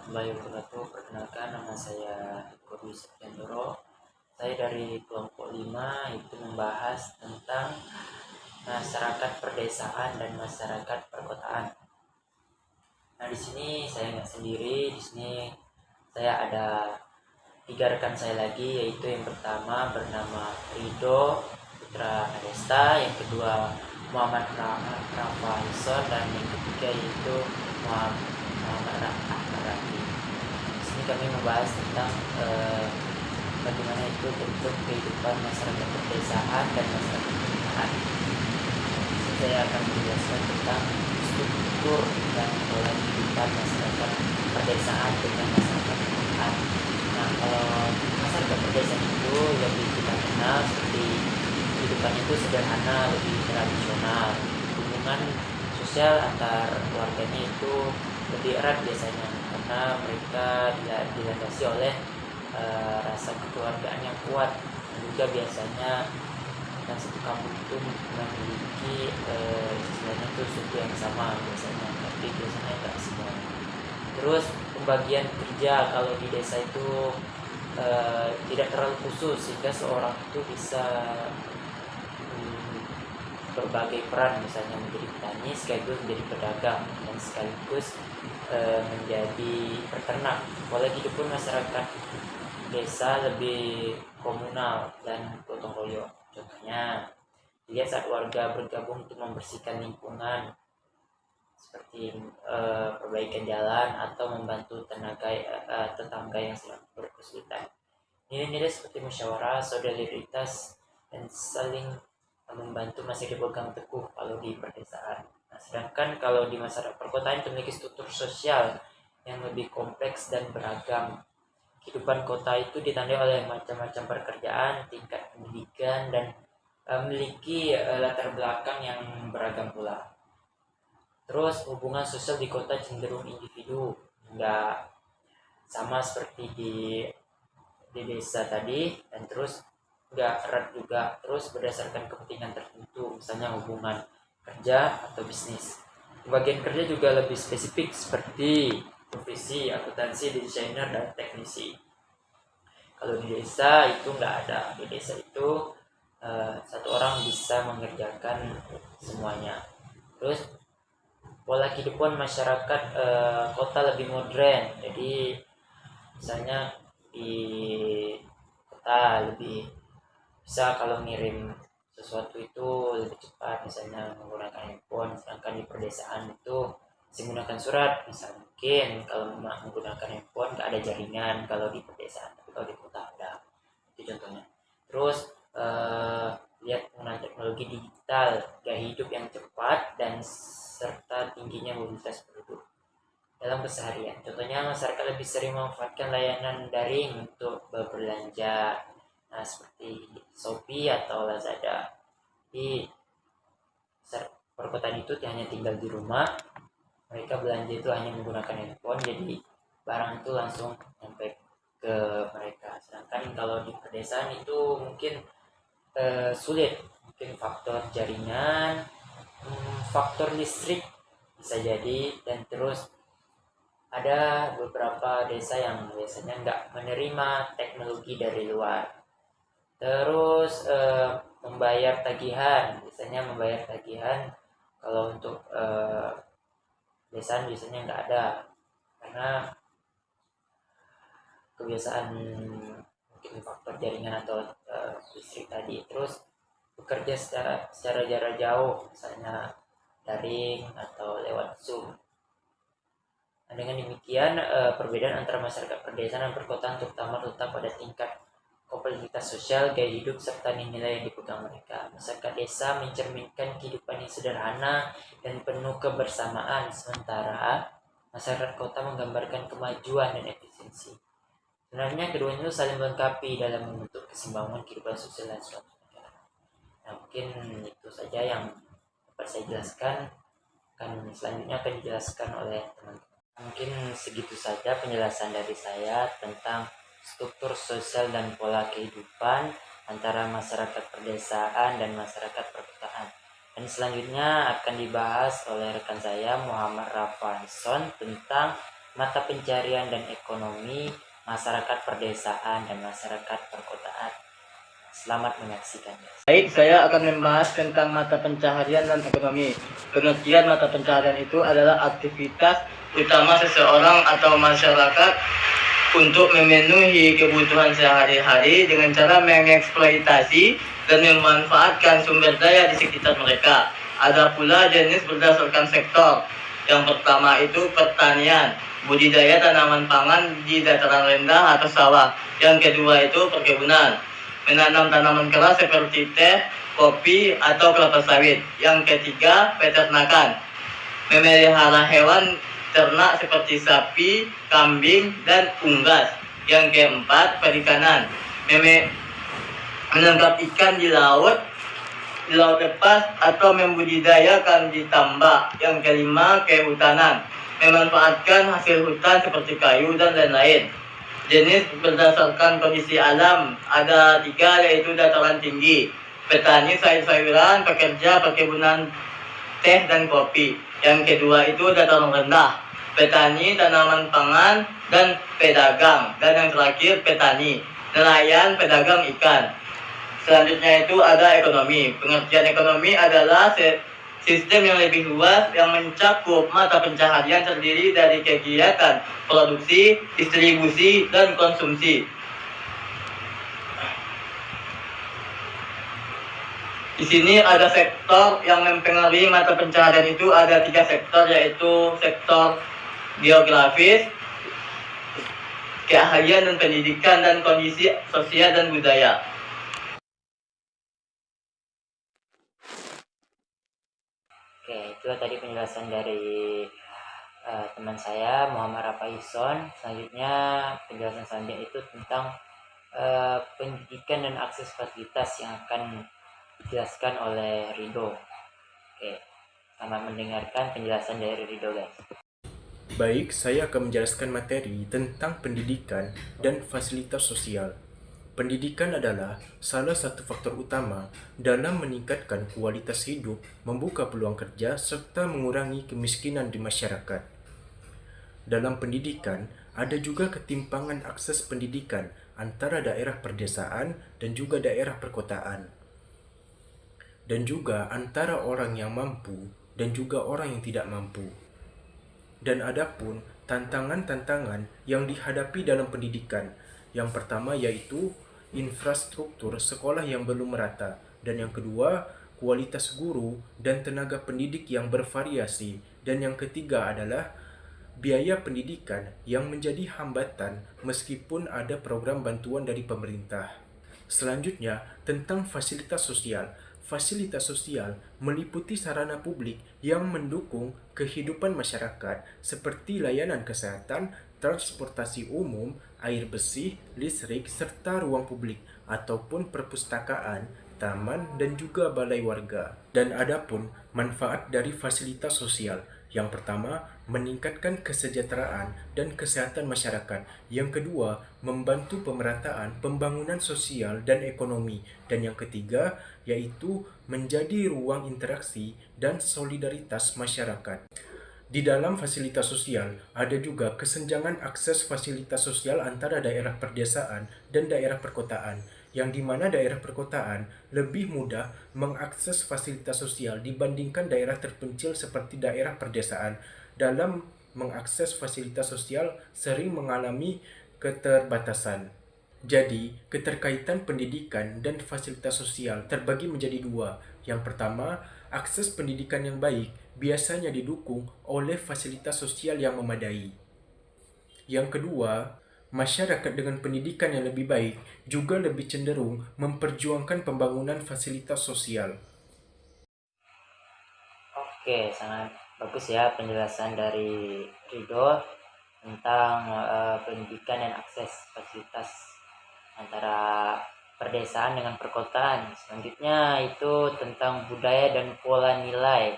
warahmatullahi wabarakatuh. Perkenalkan, nama saya Kobi Septiandoro. Saya dari kelompok 5, itu membahas tentang masyarakat perdesaan dan masyarakat perkotaan. Nah, di sini saya nggak sendiri. Di sini saya ada 3 rekan saya lagi, yaitu yang pertama bernama Rido Putra Adesta, yang kedua Muhammad Rafa Hison, dan yang ketiga yaitu Muhammad Rafi. Di sini kami membahas tentang bagaimana itu bentuk kehidupan masyarakat perdesaan dan masyarakat perkotaan. Saya akan menjelaskan tentang struktur dan pola kehidupan masyarakat perdesaan dengan masyarakat perkotaan. Nah, kalau masyarakat perdesaan itu lebih kita kenal seperti kehidupan itu sederhana, lebih tradisional. Hubungan sosial antar keluarganya itu lebih erat biasanya karena mereka dilandasi oleh rasa kekeluargaan yang kuat, dan juga biasanya dan satu kampung itu memiliki istilahnya itu suku yang sama biasanya, tapi biasanya tidak semua. Terus pembagian kerja kalau di desa itu tidak terlalu khusus, sehingga seorang itu bisa berbagai peran, misalnya menjadi petani sekaligus menjadi pedagang dan sekaligus menjadi peternak. Pola hidup pun masyarakat desa lebih komunal dan gotong royong. Contohnya, lihat saat warga bergabung untuk membersihkan lingkungan, seperti perbaikan jalan atau membantu tetangga yang sedang berkesulitan. Nilai-nilai seperti musyawarah, solidaritas, dan saling membantu masih dipegang teguh kalau di perdesaan. Nah, sedangkan kalau di masyarakat perkotaan itu memiliki struktur sosial yang lebih kompleks dan beragam. Kehidupan kota itu ditandai oleh macam-macam pekerjaan, tingkat pendidikan, dan memiliki latar belakang yang beragam pula. Terus hubungan sosial di kota cenderung individu, nggak sama seperti di desa tadi, dan terus nggak erat juga, terus berdasarkan kepentingan tertentu, misalnya hubungan kerja atau bisnis. Bagian kerja juga lebih spesifik seperti profesi, akuntansi, desainer, dan teknisi. Kalau di desa itu nggak ada. Di desa itu satu orang bisa mengerjakan semuanya. Terus pola kehidupan masyarakat kota lebih modern. Jadi misalnya di kota lebih bisa kalau ngirim sesuatu itu lebih cepat, misalnya menggunakan handphone, sedangkan di pedesaan itu masih menggunakan surat. Misal mungkin kalau menggunakan handphone nggak ada jaringan kalau di pedesaan, tapi kalau di kota ada. Itu contohnya. Terus lihat penggunaan teknologi digital, gaya hidup yang cepat, dan serta tingginya mobilitas penduduk dalam keseharian. Contohnya, masyarakat lebih sering memanfaatkan layanan daring untuk berbelanja, nah seperti Shopee atau Lazada. Di perkotaan itu hanya tinggal di rumah, mereka belanja itu hanya menggunakan handphone, jadi barang itu langsung sampai ke mereka. Sedangkan kalau di pedesaan itu mungkin sulit, mungkin faktor jaringan, faktor listrik bisa jadi, dan terus ada beberapa desa yang biasanya nggak menerima teknologi dari luar. Terus membayar tagihan, biasanya membayar tagihan kalau untuk desaan biasanya nggak ada, karena kebiasaan mungkin faktor jaringan atau listrik tadi. Terus bekerja secara jarak jauh, misalnya daring atau lewat Zoom. Nah, dengan demikian perbedaan antara masyarakat perdesaan dan perkotaan terutama terletak pada tingkat kompleksitas sosial, gaya hidup, serta nilai yang dipegang mereka. Masyarakat desa mencerminkan kehidupan yang sederhana dan penuh kebersamaan, sementara masyarakat kota menggambarkan kemajuan dan efisiensi. Sebenarnya keduanya itu saling melengkapi dalam membentuk keseimbangan kehidupan sosial dan suatu negara. Nah, mungkin itu saja yang dapat saya jelaskan. Selanjutnya akan dijelaskan oleh teman-teman. Mungkin segitu saja penjelasan dari saya tentang struktur sosial dan pola kehidupan antara masyarakat perdesaan dan masyarakat perkotaan. Dan selanjutnya akan dibahas oleh rekan saya Muhammad Rafa Hison tentang mata pencarian dan ekonomi, masyarakat perdesaan, dan masyarakat perkotaan. Selamat menyaksikan. Baik, saya akan membahas tentang mata pencaharian dan ekonomi. Pengertian mata pencaharian itu adalah aktivitas utama seseorang atau masyarakat untuk memenuhi kebutuhan sehari-hari dengan cara mengeksploitasi dan memanfaatkan sumber daya di sekitar mereka. Ada pula jenis berdasarkan sektor. Yang pertama itu pertanian, budidaya tanaman pangan di dataran rendah atau sawah. Yang kedua itu perkebunan, menanam tanaman keras seperti teh, kopi, atau kelapa sawit. Yang ketiga, peternakan, memelihara hewan ternak seperti sapi, kambing, dan unggas. Yang keempat, perikanan, menangkap ikan di laut lepas atau membudidayakan di tambak. Yang kelima, kehutanan, memanfaatkan hasil hutan seperti kayu dan lain-lain. Jenis berdasarkan kondisi alam ada 3, yaitu dataran tinggi, petani sayur-sayuran, pekerja perkebunan teh dan kopi. Yang kedua itu dataran rendah, petani tanaman pangan dan pedagang. Dan yang terakhir petani, nelayan, pedagang ikan. Selanjutnya itu ada ekonomi. Pengertian ekonomi adalah sistem yang lebih luas yang mencakup mata pencaharian terdiri dari kegiatan produksi, distribusi, dan konsumsi. Di sini ada sektor yang mempengaruhi mata pencaharian itu ada 3 sektor, yaitu sektor geografis, keahlian dan pendidikan, dan kondisi sosial dan budaya. Oke, itu tadi penjelasan dari teman saya Muhammad Rafaison. Selanjutnya penjelasan selanjutnya itu tentang pendidikan dan akses fasilitas yang akan dijelaskan oleh Rido. Oke, selamat mendengarkan penjelasan dari Rido, guys. Baik, saya akan menjelaskan materi tentang pendidikan dan fasilitas sosial. Pendidikan adalah salah satu faktor utama dalam meningkatkan kualitas hidup, membuka peluang kerja, serta mengurangi kemiskinan di masyarakat. Dalam pendidikan, ada juga ketimpangan akses pendidikan antara daerah perdesaan dan juga daerah perkotaan. Dan juga antara orang yang mampu dan juga orang yang tidak mampu. Dan adapun tantangan-tantangan yang dihadapi dalam pendidikan, yang pertama yaitu infrastruktur sekolah yang belum merata, dan yang kedua kualitas guru dan tenaga pendidik yang bervariasi, dan yang ketiga adalah biaya pendidikan yang menjadi hambatan meskipun ada program bantuan dari pemerintah. Selanjutnya, tentang fasilitas sosial. Fasilitas sosial meliputi sarana publik yang mendukung kehidupan masyarakat seperti layanan kesehatan, transportasi umum, air bersih, listrik, serta ruang publik ataupun perpustakaan, taman, dan juga balai warga. Dan adapun manfaat dari fasilitas sosial. Yang pertama, meningkatkan kesejahteraan dan kesehatan masyarakat. Yang kedua, membantu pemerataan pembangunan sosial dan ekonomi. Dan yang ketiga, yaitu menjadi ruang interaksi dan solidaritas masyarakat. Di dalam fasilitas sosial, ada juga kesenjangan akses fasilitas sosial antara daerah perdesaan dan daerah perkotaan, yang dimana daerah perkotaan lebih mudah mengakses fasilitas sosial dibandingkan daerah terpencil seperti daerah perdesaan. Dalam mengakses fasilitas sosial sering mengalami keterbatasan. Jadi, keterkaitan pendidikan dan fasilitas sosial terbagi menjadi 2. Yang pertama, akses pendidikan yang baik biasanya didukung oleh fasilitas sosial yang memadai. Yang kedua, masyarakat dengan pendidikan yang lebih baik juga lebih cenderung memperjuangkan pembangunan fasilitas sosial. Oke, sangat bagus ya penjelasan dari Rido tentang pendidikan dan akses fasilitas antara perdesaan dengan perkotaan. Selanjutnya itu tentang budaya dan pola nilai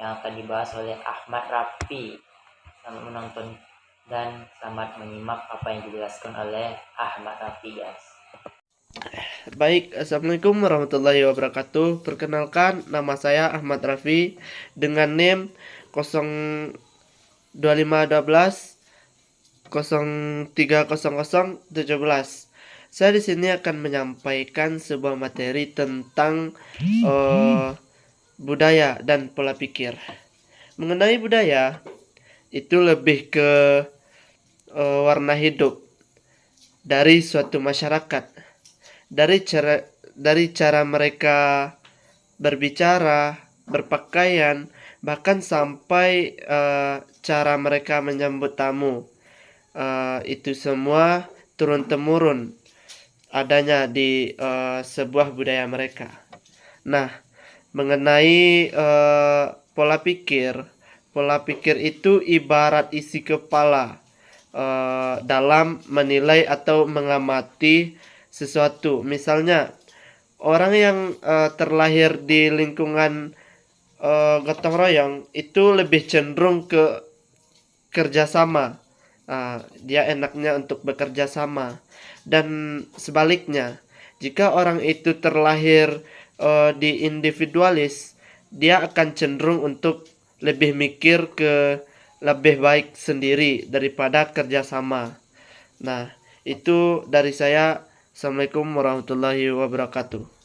yang akan dibahas oleh Ahmad Rafi. Selamat menonton dan selamat menyimak apa yang dijelaskan oleh Ahmad Rafi, guys. Baik, Assalamualaikum warahmatullahi wabarakatuh. Perkenalkan, nama saya Ahmad Rafi dengan NIM 02512 03.00.17. Saya di sini akan menyampaikan sebuah materi tentang budaya dan pola pikir. Mengenai budaya, itu lebih ke warna hidup dari suatu masyarakat, dari cara mereka berbicara, berpakaian, bahkan sampai cara mereka menyambut tamu. Itu semua turun-temurun adanya di sebuah budaya mereka. Nah, mengenai pola pikir itu ibarat isi kepala dalam menilai atau mengamati sesuatu. Misalnya, orang yang terlahir di lingkungan gotong royong itu lebih cenderung ke kerjasama. Dia enaknya untuk bekerja sama. Dan sebaliknya, jika orang itu terlahir di individualis, dia akan cenderung untuk lebih mikir ke lebih baik sendiri daripada kerjasama. Nah, itu dari saya. Assalamualaikum warahmatullahi wabarakatuh.